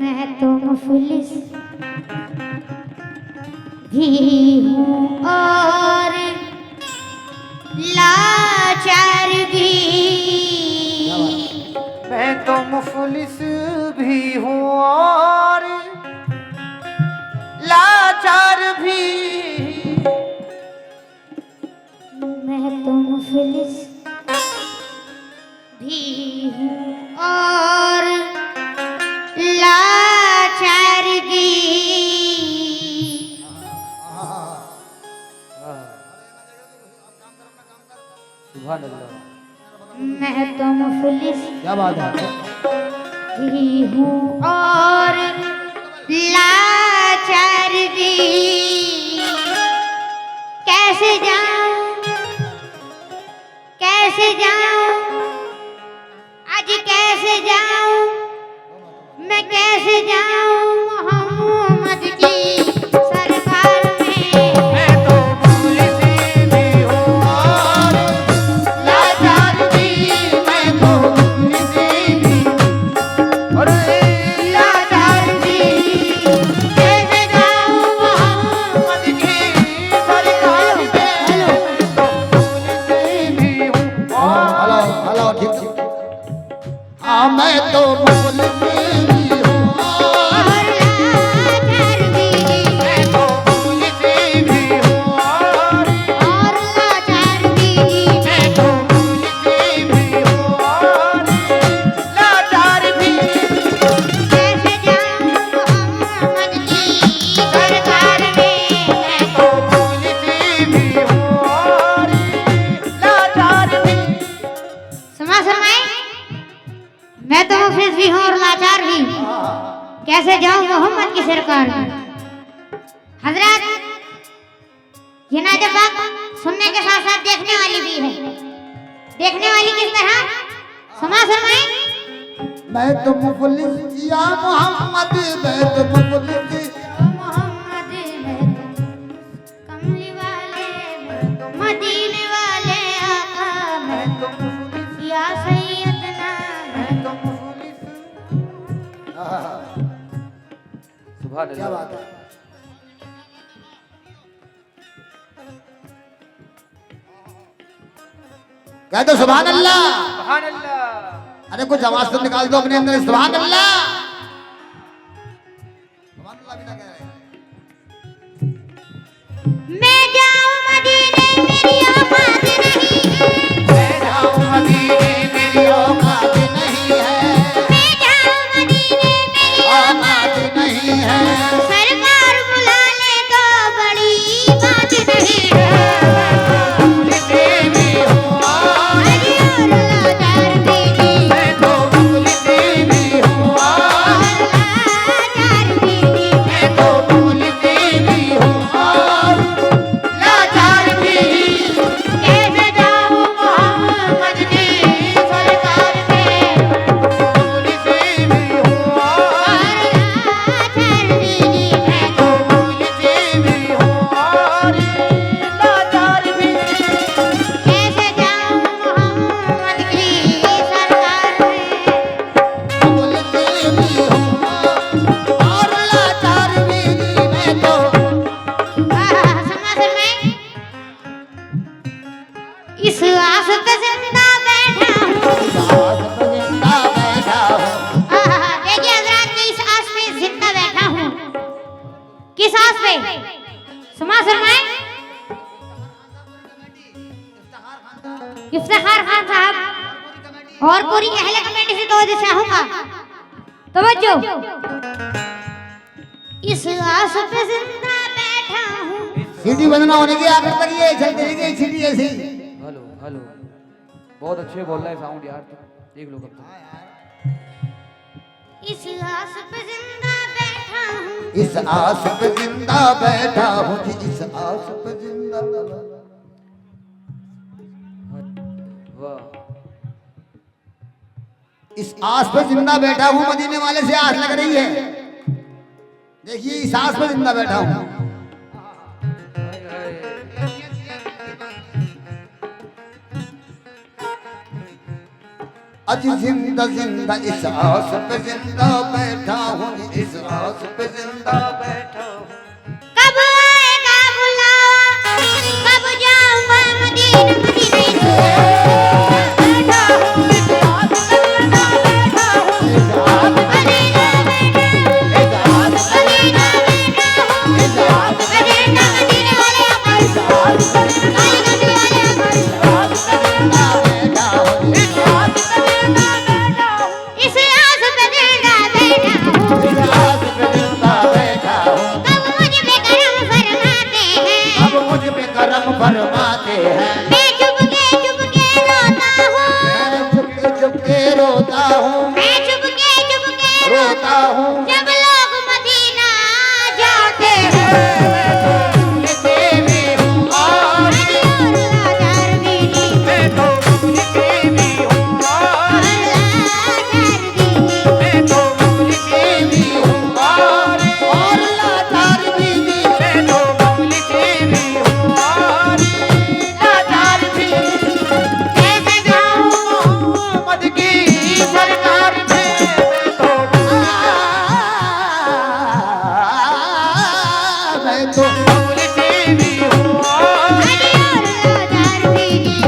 मैं तो मुफलिस भी हूँ और लाचार भी। मैं तो मुफलिस भी हूँ और लाचार भी। मैं तो मुफलिस भी हूँ और लाचार भी। सुभान अल्लाह। मैं तो मुफलिस क्या बात है। भी हूँ और लाचार भी। कैसे जाऊं आज कैसे जाऊं मैं कैसे जाऊं मोहम्मद की सरकार में। मैं तो मुफलिस भी हूँ और लाचार भी। मैं तो मुफलिस भी और लाचार भी। कैसे जाऊं मोहम्मद की सरकार में। मैं तो मुफलिस भी हूँ और हेलो ठीक ठीक। हाँ मैं तो मुफलिस भी हूँ और लाचार भी। मैं तो मुफलिस भी हूँ और लाचार भी। मैं तो मुफलिस भी हूँ और लाचार भी। कैसे जाऊं मोहम्मद की सरकार में। मैं तो मुफलिस भी हूँ और लाचार भी। समाए मैं तो मुफलिस भी हूँ और लाचार भी। कैसे जाऊं मोहम्मद की सरकार में। हजरत ये नाजब बात सुनने के साथ साथ देखने वाली भी है। देखने वाली किस तरह समाए मैं तो मुफलिस या मोहम्मद। मैं तो मुफलिस मोहम्मद कमली वाले मदीने वाले आका मैं तो मुफलिस या सैयदना। मैं तो मुफलिस। सुभान क्या अल्लाह। बात है। कह दो सुभान अल्लाह। सुभान अल्लाह। अरे कुछ आवाज तो निकाल दो अपने अंदर। सुभान अल्लाह। सुभान अल्लाह भी ना कह रहे। मैं जाऊं मदीने मेरी औकात नहीं। मैं जाऊं मदीने मेरी औकात नहीं है। मैं जाऊं मदीने मेरी औकात नहीं है। सरकार बुला ले तो बड़ी बात नहीं है। मुफलिस भी हूँ और अरे और लाचार भी। मैं तो मुफलिस भी हूँ और लाचार भी। मैं तो मुफलिस भी हूँ और लाचार भी। कैसे जाऊं मोहम्मद की सरकार में। मुफलिस भी हूँ और लाचार भी। मैं तो मुफलिस भी हूँ और लाचार भी। कैसे जाऊं मोहम्मद की सरकार में। मुफलिस भी हूँ और लाचार भी। मैं तो समासर में इस आस पे जिंदा बैठा हूँ। साथ जिंदा बैठा हूँ। देखिए हजरात मैं इस आस पे जिंदा बैठा हूँ। किस आस पे समासर में इफ्तिखार खान साहब और पूरी अहले कमेटी से तवज्जो चाहूंगा। तवज्जो इस आस पे जिंदा बैठा हूँ। सीटी बंदना होने की आखिर तक ये चलती रहेगी सीटी ऐसी। Hello hello. बहुत अच्छे बोल रहा है साउंड यार। देख लो कब तक। इस आस पे जिंदा बैठा हूँ। इस आस पे जिंदा बैठा हूँ जी। इस आस पे जिंदा। वाह। इस आस पे जिंदा बैठा हूँ। मदीने वाले से आस लग रही है। देखिए इस आस पे जिंदा बैठा हूँ। अज जिंदा जिंदा इस आस पे जिंदा बैठा हूँ। जिंदा बैठा हूँ। कब आएगा बुलावा, कब जाऊंगा मदीना मदीना बैठा हूँ, इतिहास करना बैठा हूँ, इतिहास मदीना इतिहास मदीना इतिहास मदीना मदीना वाले अमर इतिहास कालीगंज वाले अमर इतिहास करना बैठा हूँ। इस आस पे जिंदा बैठा हूँ, इतिहास करना बैठा हूँ। कब मुझ पे करम फरमाते हैं, अब मुझ पे करम फरमाते हैं। मैं चुपके चुपके रोता हूँ, मैं चुपके चुपके रोता हूँ, मैं चुपके चुपके रोता हूँ। जब लोग मदीना जाते हैं लिखे भी हूँ और लाचार बीनी मैं तो लिखे भी हूँ और लाचार बीनी मैं तो लिखे भी हूँ और लाचार भी मैं तो लिखे भी हूँ और लाचार भी। कैसे जाऊँ मोहम्मद की सरकार में, मैं तो लिखे भी हूँ और लाचार बीनी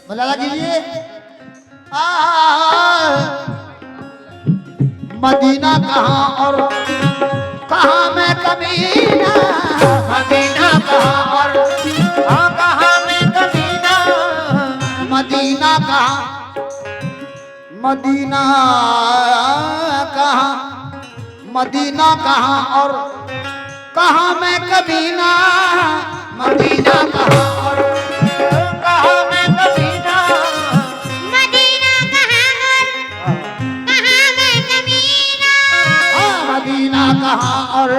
मलाला कीजिए मदीना कहाँ और कहाँ मैं कमीना, मदीना कहाँ और कहाँ में कमीना। मदीना कहाँ, मदीना कहाँ, मदीना कहाँ और कहाँ मैं कमीना, मदीना कहाँ और कहाँ में कमीना। मदीना कहाँ और कहाँ मैं कमीना, मदीना कहाँ और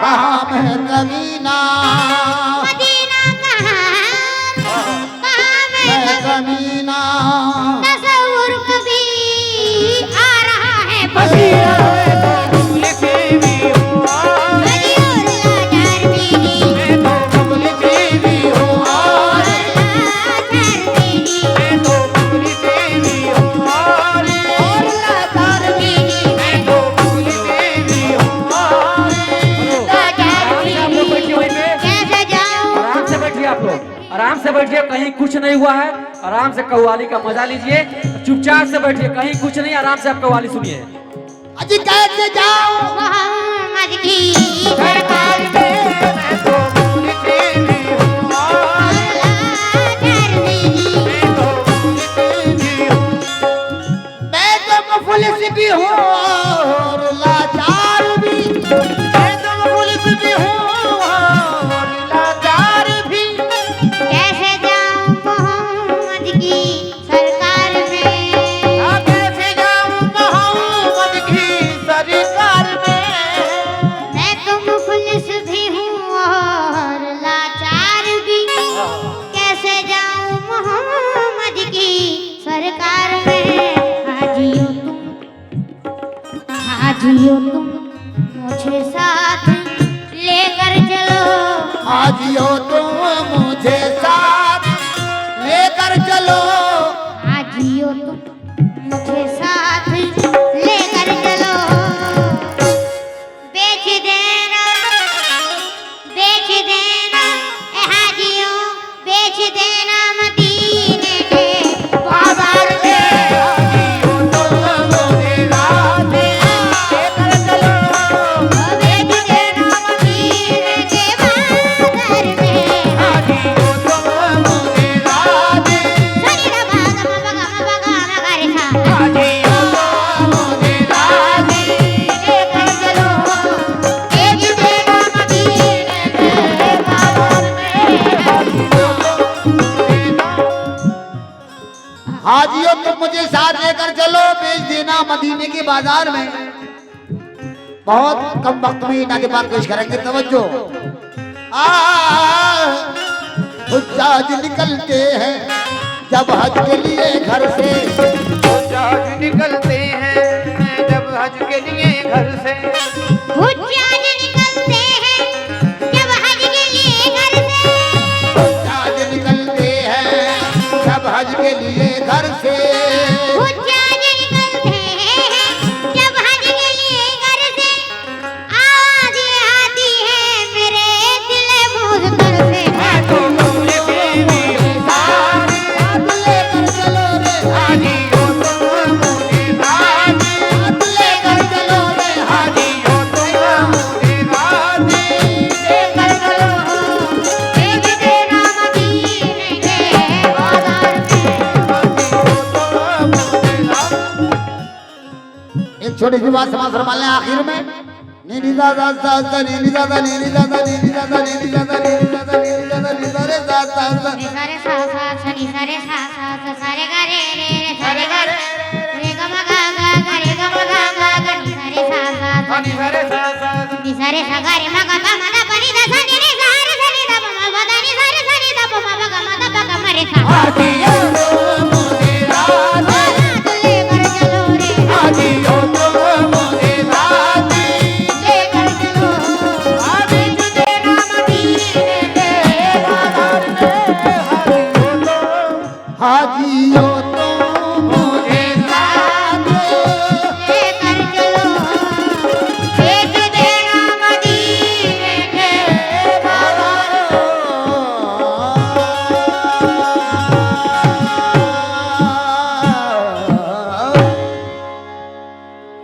कहाँ मैं कमीना, मदीना कहाँ कहाँ मैं मैं कमीना। तसव्वुर कभी आ रहा है मदीना में तो लिखे भी हूँ और लाचार बीनी मैं तो लिखे भी हूँ और लाचार बीनी मैं तो लिखे भी हूँ और लाचार भी मैं तो लिखे भी हूँ और लाचार आप लोग बीनी बैठिए वहीं पे, कैसे जाऊं आराम से बैठिए आप लोग, आराम से बैठिए, कहीं कुछ नहीं हुआ है, आराम से कव्वाली का मजा लीजिए, चुपचाप से बैठिए, कहीं कुछ नहीं, आराम से आप कव्वाली सुनिए। अजी कैसे जाऊं मोहम्मद की सरकार में मैं तो लिखे भी हूँ और लाचार बीनी मैं तो लिखे भी हूँ। मैं तो मुफलिस भी हूँ और लाचार भी, मैं तो पुलिस भी हूँ और लाचार भी। कैसे जाऊं मोहम्मद की सरकार में कैसे जाऊँ मोहम्मद की सरकार में। मैं तो मुफलिस भी हूँ और लाचार भी कैसे जाऊं मोहम्मद की सरकार में हाजियो तुम मुझे साथ लेकर चलो हाजियो तुम मुझे साथ लेकर चलो, हाजियो तुम मुझे साथ लेकर चलो बेच देना ए हाजियों बेच देना मदीने के बाजार में हाजियो तुम मुझे रात लेकर चलो। बेच देना मदीने के बाजार में हाजियो तुम मुझे रात सरी रबा गम बगा मगरिसा हाजियो तुम मुझे रात लेकर चलो। बेच देना मदीने के बाजार में हाजियो तुम मुझे साथ लेकर चलो, बेच देना मदीने के बाजार में। बहुत कम वक्त में नाते बात पेश करेंगे, तवज्जो। हुज्जाज निकलते हैं जब हज के लिए घर से, हुज्जाज निकलते हैं जब हज के लिए घर से। हुज्जाज निकलते हैं जब हज के लिए घर से हुज्जाज निकलते हैं जब हज के लिए घर से, हुज्जाज निकलते हैं जब हज के लिए घर से छोटी सी बात समाज संभालने आखिर में नीली दादा दादा नीली दादा नीली दादा नीली दादा नीली दादा नीली दादा नीली दादा नीली दादा दादा नि सा रे सा सा सा नि सा रे सा सा सा सा रे गा रे रे सा रे गा रे रे ग म गा गा गा रे ग म गा गा गा नि सा रे सा सा सा नि सा रे सा सा नि सा रे सा गा रे म गा